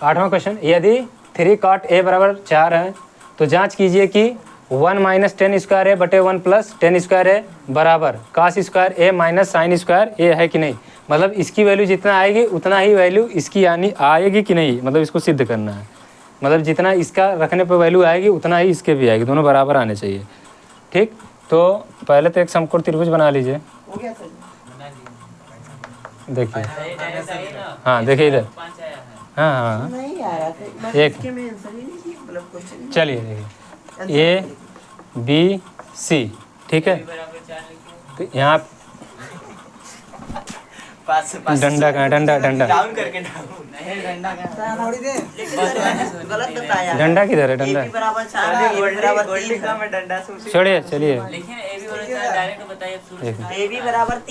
8वां question, यदि 3 cot a बराबर 4 है तो जांच कीजिए कि 1 माइनस 10 स्क्वायर ए बटे 1 प्लस 10 स्क्वायर ए बराबर cos स्क्वायर ए माइनस साइन स्क्वायर ए है कि नहीं। मतलब इसकी वैल्यू जितना आएगी उतना ही वैल्यू इसकी आनी आएगी कि नहीं, मतलब इसको सिद्ध करना है। मतलब जितना इसका रखने पर वैल्यू आएगी उतना ही इसके भी आएगी, दोनों बराबर आने चाहिए। ठीक, तो पहले तो एक समकोण त्रिभुज बना लीजिए। देखिए, हाँ देखिए इधर, हाँ हाँ एक, चलिए देखिए ए बी सी, ठीक है। तो यहाँ डंडा कहाँ, डंडा डंडा किधर है, डंडा छोड़िए, चलिए।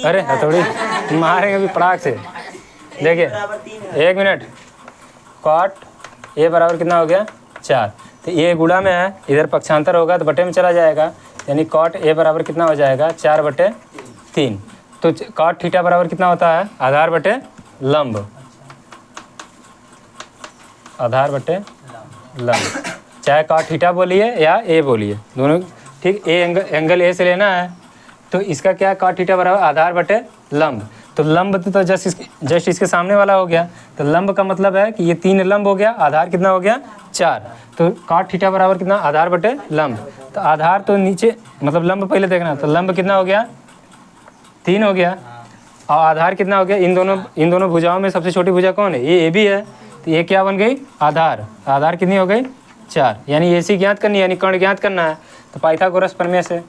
अरे हथौड़ी मारेंगे अभी पड़ाक से। देखिए 1 मिनट, कॉट ए बराबर कितना हो गया 4, तो ये गुणा में है, इधर पक्षांतर होगा तो बटे में चला जाएगा, यानी कॉट ए बराबर कितना हो जाएगा 4/3। तो कॉट थीटा बराबर कितना होता है, आधार बटे लंब, आधार बटे लंब, चाहे कॉट थीटा बोलिए या ए बोलिए, दोनों ठीक। ए एंगल ए से लेना है तो इसका क्या, कॉट थीटा बराबर आधार बटे लंब। तो लंब तो जस्ट इसके सामने वाला हो गया, तो लंब का मतलब है कि ये 3 लंब हो गया, आधार कितना हो गया 4, तो कॉट थीटा बराबर कितना, आधार बटे लंब। तो आधार तो नीचे, मतलब लंब पहले देखना, तो लंब कितना हो गया 3 हो गया, और आधार कितना हो गया, इन दोनों भुजाओं में सबसे छोटी भुजा कौन है, ये ए बी है, तो ये क्या बन गई आधार, आधार कितनी हो गई 4, यानी ए सी ज्ञात करनी है, यानी कर्ण ज्ञात करना है। तो पाइथागोरस प्रमेय से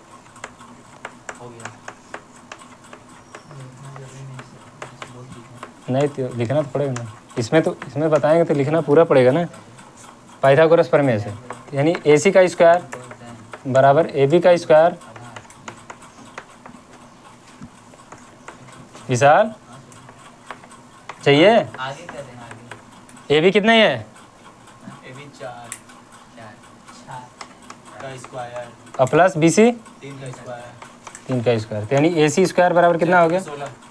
नहीं तो लिखना तो पड़ेगा ना, इसमें बताएंगे तो लिखना पूरा पड़ेगा ना। पाइथागोरस प्रमेय से यानी ए सी का स्क्वायर बराबर ए बी का स्क्वायर, विशाल चाहिए, ए बी कितना ही है, और प्लस बी सी 3 का स्क्वायर, यानी ए सी स्क्वायर बराबर कितना हो गया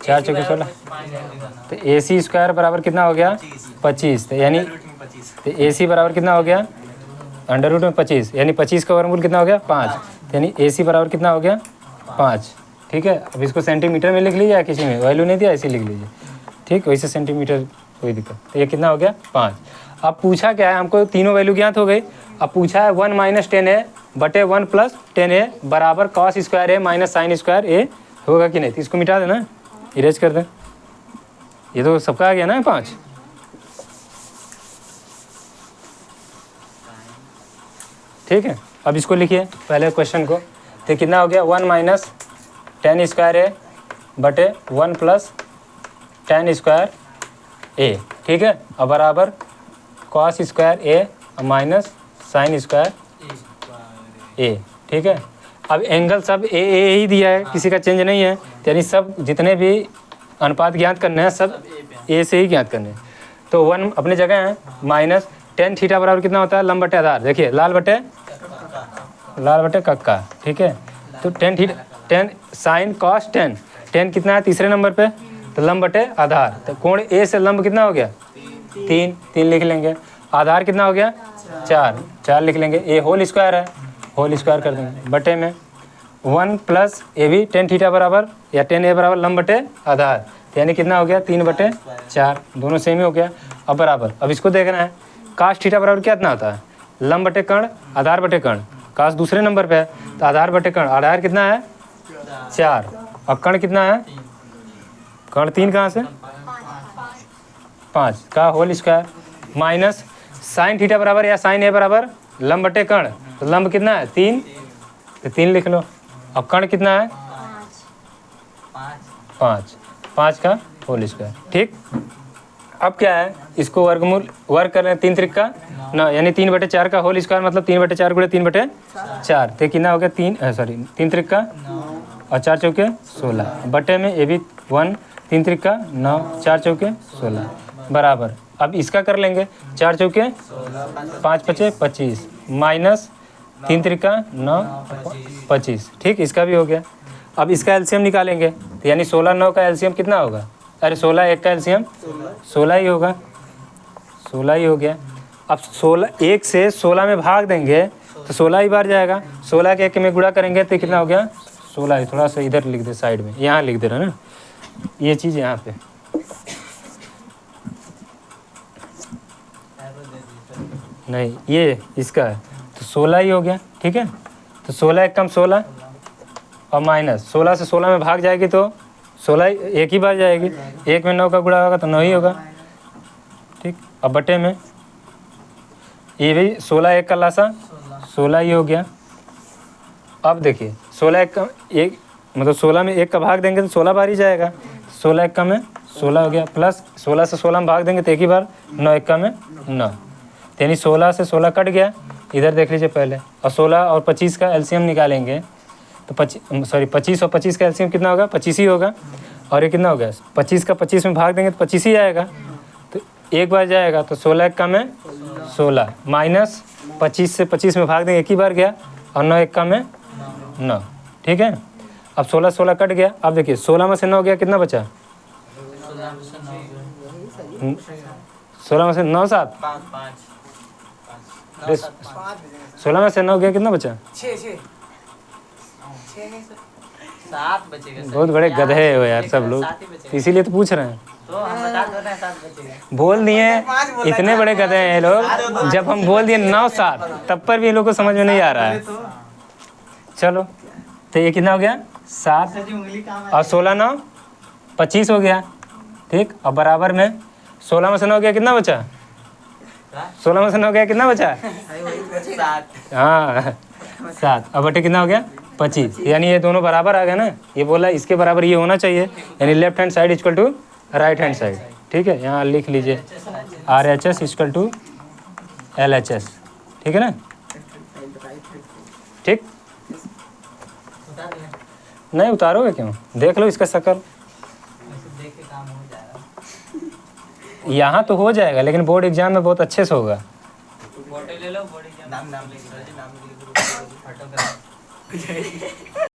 4 चौके 16, तो ए सी स्क्वायर बराबर कितना हो गया 25, तो यानी तो ए सी बराबर कितना हो गया अंडर रूट में 25, यानी 25 का वर्गमूल कितना हो गया 5, यानी ए सी बराबर कितना हो गया 5। ठीक है, अब इसको सेंटीमीटर में लिख लीजिए, किसी में वैल्यू नहीं दिया ऐसे लिख लीजिए, ठीक, वैसे सेंटीमीटर कोई दिक्कत। तो ये कितना हो गया 5। अब पूछा क्या है, हमको तीनों वैल्यू ज्ञात हो गई, अब पूछा है 1 माइनस 10a बटे 1 प्लस 10a बराबर कॉस स्क्वायर ए माइनस साइन स्क्वायर ए होगा कि नहीं। तो इसको मिटा देना, इरेज कर दें, ये तो सबका आ गया ना 5। ठीक है, अब इसको लिखिए पहले क्वेश्चन को, तो कितना हो गया 1 माइनस 10 स्क्वायर ए बटे 1 प्लस 10 स्क्वायर ए, ठीक है, और बराबर कॉस स्क्वायर ए माइनस साइन स्क्वायर ए, ठीक है। अब एंगल सब ए ही दिया है, किसी का चेंज नहीं है, यानी सब जितने भी अनुपात ज्ञात करने हैं सब ए से ही ज्ञात करने हैं। तो 1 अपने जगह है, माइनस 10 थीटा बराबर कितना होता है लंब बटे आधार, देखिए लाल बटे कक्का, ठीक है। तो 10 थीटा 10 साइन कॉस 10 कितना है तीसरे नंबर पे, तो लंब बटे आधार, तो कोण ए से लंब कितना हो गया 3 लिख लेंगे, आधार कितना हो गया 4 लिख लेंगे, ए होल स्क्वायर है, होल स्क्वायर कर देंगे, बटे में 1 प्लस ए भी 10 थीटा बराबर या 10a बराबर लंब बटे आधार, यानी कितना हो गया 3/4, दोनों सेम ही हो गया। अब बराबर, अब इसको देखना है कास थीटा बराबर कितना होता है लंब बटे कर्ण, आधार बटे कर्ण, कास दूसरे नंबर पे है तो आधार बटे कर्ण, आधार कितना है 4 और कर्ण कितना है, कर्ण 3 कहाँ से 5 का whole square, minus sine theta बराबर या साइन ए बराबर लंब बटे कर्ण, तो लंब कितना है 3, तो 3 लिख लो, और कर्ण कितना है 5 का होल स्क्वायर, ठीक। अब क्या है, इसको वर्गमूल वर्ग कर रहे हैं 3 त्रिक का 9, यानी 3/4 का होल स्क्वायर मतलब 3/4 गुणे 3/4, तो कितना हो गया 3 त्रिक का और 4 चौके 16, बटे में ए भी 1 3 त्रिक का 9 4 चौके 16 बराबर। अब इसका कर लेंगे 4 चौके 5 5 25 माइनस 3 त्रिक का 9 25, ठीक, इसका भी हो गया। अब इसका एलसीएम निकालेंगे, तो यानी 16 9 का एलसीएम कितना होगा अरे 16 एक का एलसीएम 16 ही होगा, 16 ही हो गया। अब 16 एक से 16 में भाग देंगे तो 16 ही बार जाएगा, 16 के एक में गुणा करेंगे तो कितना हो गया 16 ही। थोड़ा सा इधर लिख दे साइड में, यहाँ लिख दे रहा ना ये चीज़ यहाँ पे। नहीं ये इसका है तो 16 ही हो गया, ठीक है। तो 16 एक कम 16 और माइनस 16 से 16 में भाग जाएगी तो 16 एक ही बार जाएगी, एक में 9 का गुणा होगा तो 9 ही होगा, ठीक। अब बटे में ये भी 16 एक का लासा 16 ही हो गया। अब देखिए 16 एक का एक मतलब 16 में एक का भाग देंगे तो 16 बार ही जाएगा, 16 एक का में 16 हो गया, प्लस 16 से 16 में भाग देंगे तो एक ही बार, 9 एक का में 9, यानी 16 से 16 कट गया। इधर देख लीजिए पहले, और 16 और 25 का एलसीएम निकालेंगे तो 25 और 25 का एलसीएम कितना होगा 25 ही होगा। और ये कितना हो गया 25 का 25 में भाग देंगे तो 25 ही आएगा, तो एक बार जाएगा तो 16 एक का में 16 माइनस 25 से 25 में भाग देंगे एक ही बार गया, और 9 एक का में 9, ठीक है। अब 16 16 कट गया। अब देखिए 16 में से 9 गया कितना बचा 16 में से 9 7 16 में से 9 गया कितना बचा 7 बचेगा। बहुत बड़े गधे हो यार सब लोग, इसीलिए तो पूछ रहे हैं। तो हम बता दो ना 7 बचेगा। बोल दिए इतने बड़े गधे हैं ये लोग, जब हम बोल दिए 9 7 तब पर भी इन लोग को समझ में नहीं आ रहा है। चलो तो ये कितना हो गया 7 और 16 9 25 हो गया, ठीक। और बराबर में 16 में से 9 गया कितना बचा 16 में से 9 गया कितना बचा 7। हाँ 7, अब बटे कितना हो गया 25, यानी ये दोनों बराबर आ गए ना। ये बोला इसके बराबर ये होना चाहिए, यानी left hand side equal to right hand side, ठीक है। यहाँ लिख लीजिए RHS इक्वल टू LHS, ठीक है ना, ठीक। नहीं उतारोगे क्यों, देख लो इसका शक्ल, देख के काम हो जाएगा। यहाँ तो हो जाएगा लेकिन बोर्ड एग्जाम में बहुत अच्छे से होगा। बोतल ले लो, बोर्ड एग्जाम नाम लिख दो, नाम लिख दो, फोटोग्राफ